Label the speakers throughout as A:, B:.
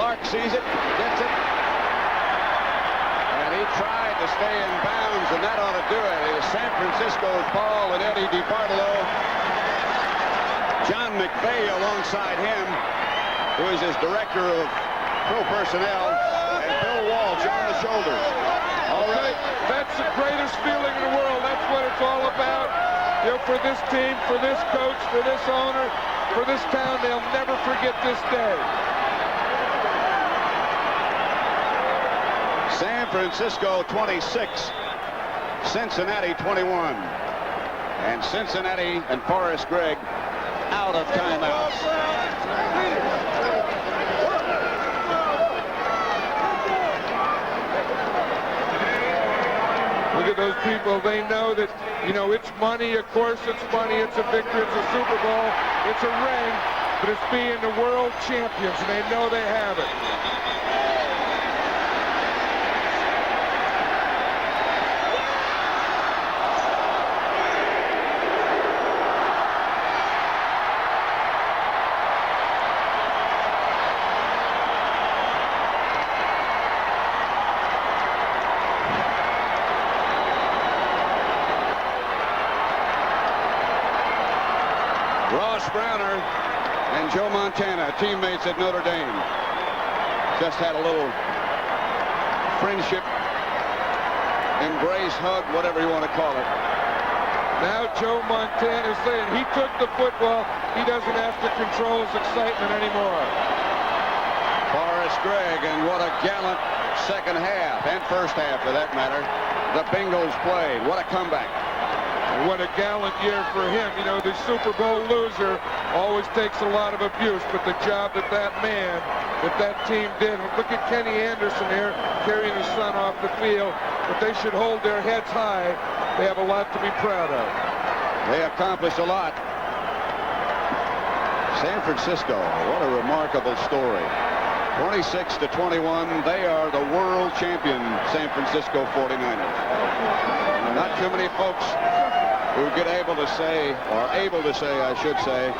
A: Clark sees it, gets it. And he tried to stay in bounds, and that ought to do it. It is San Francisco's ball, and Eddie DiBartolo. John McVay alongside him, who is his director of pro personnel, and Bill Walsh on the shoulders. All right.
B: That's the greatest feeling in the world. That's what it's all about. You know, for this team, for this coach, for this owner, for this town, they'll never forget this day.
A: San Francisco 26, Cincinnati 21. And Cincinnati and Forrest Gregg out of timeouts.
B: Look at those people. They know that, you know, it's money. Of course, it's money. It's a victory. It's a Super Bowl. It's a ring. But it's being the world champions, and they know they have it.
A: Browner and Joe Montana, teammates at Notre Dame, just had a little friendship, embrace, hug, whatever you want to call it.
B: Now Joe Montana is saying he took the football. He doesn't have to control his excitement anymore.
A: Forrest Gregg, and what a gallant second half, and first half for that matter, the Bengals played. What a comeback.
B: What a gallant year for him. You know, the Super Bowl loser always takes a lot of abuse, but the job that that team did. Look at Kenny Anderson here carrying his son off the field, but they should hold their heads high. They have a lot to be proud of.
A: They accomplished a lot. San Francisco, what a remarkable story. 26-21, they are the world champion San Francisco 49ers. Not too many folks who get able to say, I should say,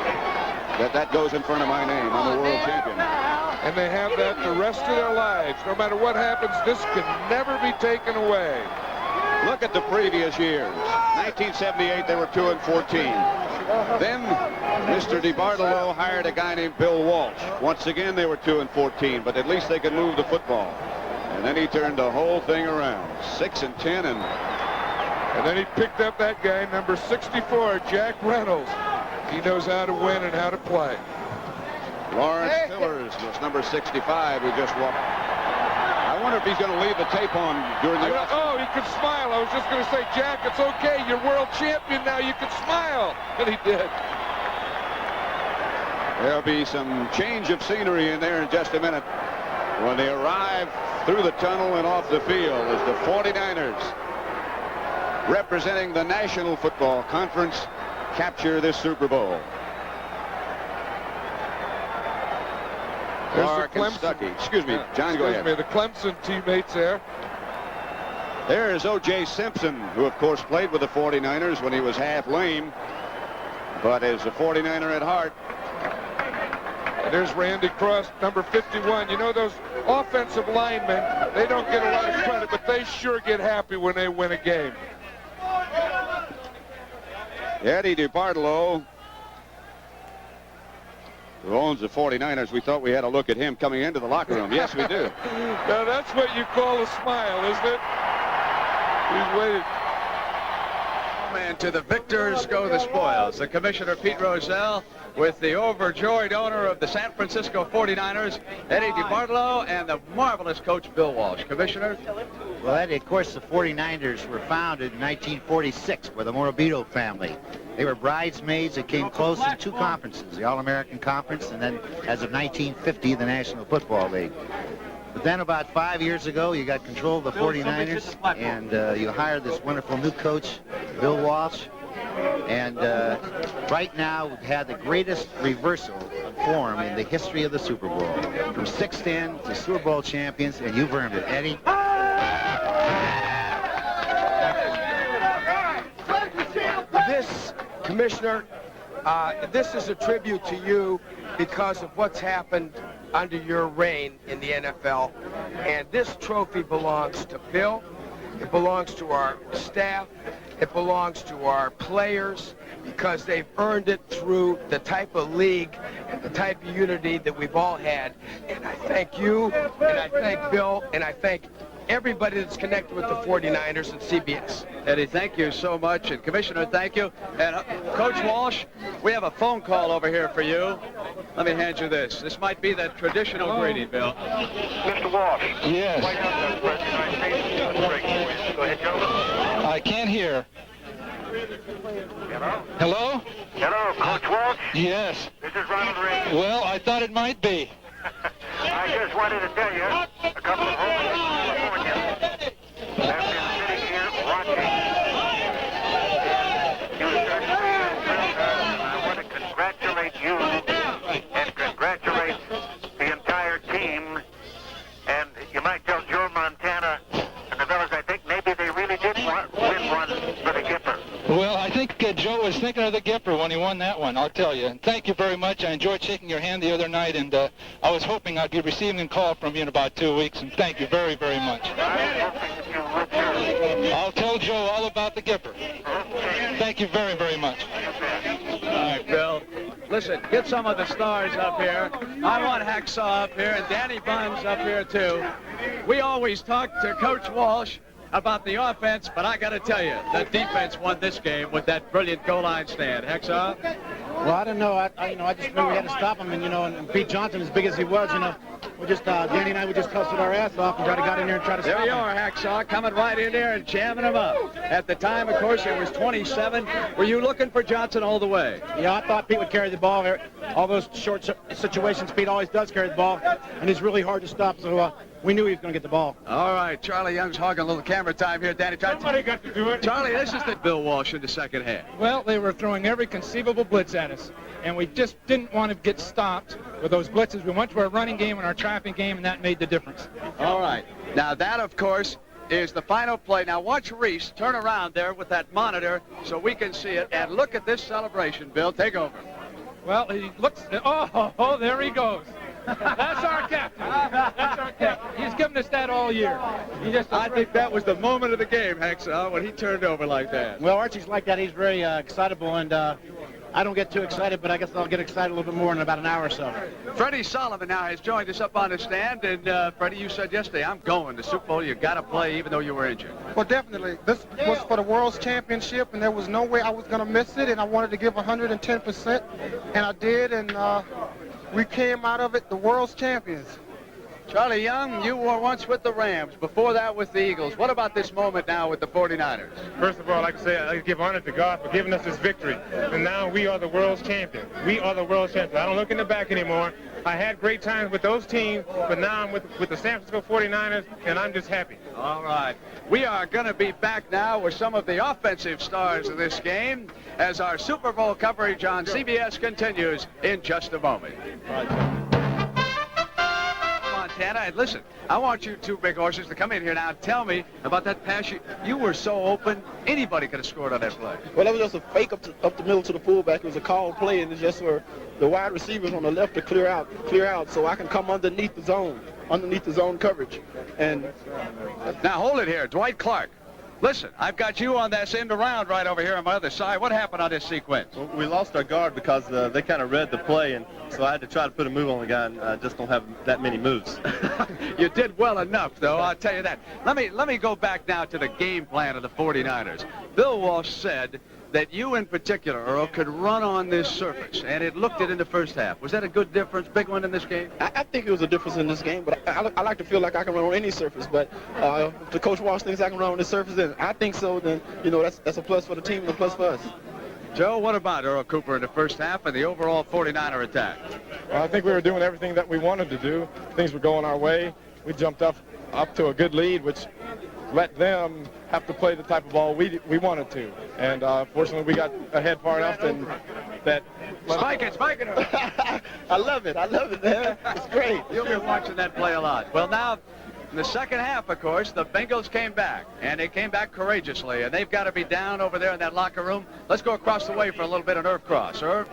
A: that goes in front of my name. I'm a world champion.
B: And they have that the rest of their lives. No matter what happens, this can never be taken away.
A: Look at the previous years. 1978, they were 2-14. Then Mr. DiBartolo hired a guy named Bill Walsh. Once again, they were 2-14, but at least they could move the football. And then he turned the whole thing around. 6-10,
B: and then he picked up that guy, number 64, Jack Reynolds. He knows how to win and how to play.
A: Lawrence Tillers was number 65, who just walked. I wonder if he's going to leave the tape on during the offseason.
B: Oh, he could smile. I was just going to say, Jack, it's okay. You're world champion now. You can smile. And he did.
A: There'll be some change of scenery in there in just a minute when they arrive through the tunnel and off the field as the 49ers, representing the National Football Conference, capture this Super Bowl. Clark and Stuckey. Excuse me, John, go ahead.
B: The Clemson teammates there.
A: There's O.J. Simpson, who, of course, played with the 49ers when he was half lame, but is a 49er at heart.
B: And there's Randy Cross, number 51. You know, those offensive linemen, they don't get a lot of credit, but they sure get happy when they win a game.
A: Eddie DiBartolo, who owns the 49ers, we thought we had a look at him coming into the locker room. Yes, we do.
B: Now, that's what you call a smile, isn't it? He's waited.
C: And to the victors go the spoils. The Commissioner Pete Rozelle with the overjoyed owner of the San Francisco 49ers, Eddie DiBartolo, and the marvelous coach Bill Walsh. Commissioner?
D: Well, Eddie, of course, the 49ers were founded in 1946 by the Morabito family. They were bridesmaids that came close in two conferences, the All-American Conference, and then, as of 1950, the National Football League. But then about 5 years ago, you got control of the 49ers, and you hired this wonderful new coach, Bill Walsh. And right now, we've had the greatest reversal of form in the history of the Super Bowl. From 6-10 to Super Bowl champions, and you've earned it, Eddie.
E: This, Commissioner, this is a tribute to you because of what's happened under your reign in the NFL. And this trophy belongs to Bill. It belongs to our staff. It belongs to our players because they've earned it through the type of league and the type of unity that we've all had. And I thank you, and I thank Bill, and I thank everybody that's connected with the 49ers and CBS.
C: Eddie, thank you so much. And Commissioner, thank you. And Coach Walsh, we have a phone call over here for you. Let me hand you this. This might be that traditional greeting, Bill.
F: Mr. Walsh.
G: Yes.
F: White House President United States. Go ahead, gentlemen.
G: I can't hear.
F: Hello?
G: Hello?
F: Hello, Coach Walsh.
G: Yes.
F: This is Ronald Reagan.
G: Well, I thought it might be.
F: I just wanted to tell you, a couple of homeless Californians have been sitting here watching. You certainly and I want to congratulate you and congratulate the entire team. And you might tell Joe Montana and the fellas, I think maybe they really did win one for the Gipper.
G: Well, I think Joe was thinking of the Gipper when he won that one, I'll tell you. And thank you very much. I enjoyed shaking your hand the other night, and I was hoping I'd be receiving a call from you in about 2 weeks, and thank you very, very much.
F: I was hoping that you would, sir.
G: I'll tell Joe all about the Gipper.
F: Okay.
G: Thank you very, very much.
C: All right, Bill. Listen, get some of the stars up here. I want Hacksaw up here and Danny Buns up here, too. We always talk to Coach Walsh about the offense, but I got to tell you, the defense won this game with that brilliant goal line stand. Hacksaw?
H: Well, I don't know. I just knew we had to stop him, and Pete Johnson, as big as he was, we just Danny and I, we just hustled our ass off and tried to get in there and try to stop him.
C: There you are, Hacksaw, coming right in there and jamming him up. At the time, of course, it was 27. Were you looking for Johnson all the way?
H: Yeah, I thought Pete would carry the ball. All those short situations, Pete always does carry the ball, and he's really hard to stop. So we knew he was going to get the ball.
C: All right, Charlie Young's hogging a little camera time here. Danny,
B: Somebody got to do it.
C: Charlie, this is the Bill Walsh in the second half.
I: Well, they were throwing every conceivable blitz at us, and we just didn't want to get stopped with those blitzes. We went to our running game and our trapping game, and that made the difference.
C: All right. Now, that, of course, is the final play. Now, watch Reese turn around there with that monitor so we can see it. And look at this celebration, Bill. Take over.
I: Well, he looks, oh, there he goes. That's our captain. That's our captain. He's given us that all year.
C: I think that was the moment of the game, Hacksaw, when he turned over like that.
H: Well, Archie's like that. He's very excitable, and I don't get too excited, but I guess I'll get excited a little bit more in about an hour or so.
C: Freddie Solomon now has joined us up on the stand. And, Freddie, you said yesterday, I'm going. The Super Bowl, you got to play even though you were injured.
J: Well, definitely. This was for the World's Championship, and there was no way I was going to miss it, and I wanted to give 110%, and I did, and we came out of it the World's Champions.
C: Charlie Young, you were once with the Rams. Before that with the Eagles. What about this moment now with the 49ers?
B: First of all, I'd like to give honor to God for giving us this victory. And now we are the world's champion. We are the world's champion. I don't look in the back anymore. I had great times with those teams, but now I'm with the San Francisco 49ers, and I'm just happy.
C: All right. We are going to be back now with some of the offensive stars of this game as our Super Bowl coverage on CBS continues in just a moment. Montana, and listen, I want you two big horses to come in here now and tell me about that pass. You were so open, anybody could have scored on that play.
K: Well, that was just a fake up the middle to the fullback. It was a called play, and it's just for the wide receivers on the left to clear out so I can come underneath the zone coverage. And
C: now hold it here, Dwight Clark. Listen, I've got you on this end around right over here on my other side. What happened on this sequence?
L: Well, we lost our guard because they kind of read the play, and so I had to try to put a move on the guy, and I just don't have that many moves.
C: You did well enough, though, I'll tell you that. Let me go back now to the game plan of the 49ers. Bill Walsh said that you in particular, Earl, could run on this surface, and it looked it in the first half. Was that a good difference, big one in this game?
K: I think it was a difference in this game, but I like to feel like I can run on any surface. But if the Coach Walsh thinks I can run on this surface, then I think so. Then, that's a plus for the team and a plus for us.
C: Joe, what about Earl Cooper in the first half and the overall 49er attack?
M: Well, I think we were doing everything that we wanted to do. Things were going our way. We jumped up to a good lead, which let them have to play the type of ball we wanted to. And fortunately, we got ahead far enough and that...
C: Spike it!
K: I love it, man. It's great.
C: You'll be watching that play a lot. Well, now, in the second half, of course, the Bengals came back, and they came back courageously, and they've got to be down over there in that locker room. Let's go across the way for a little bit of Irv Cross. Irv?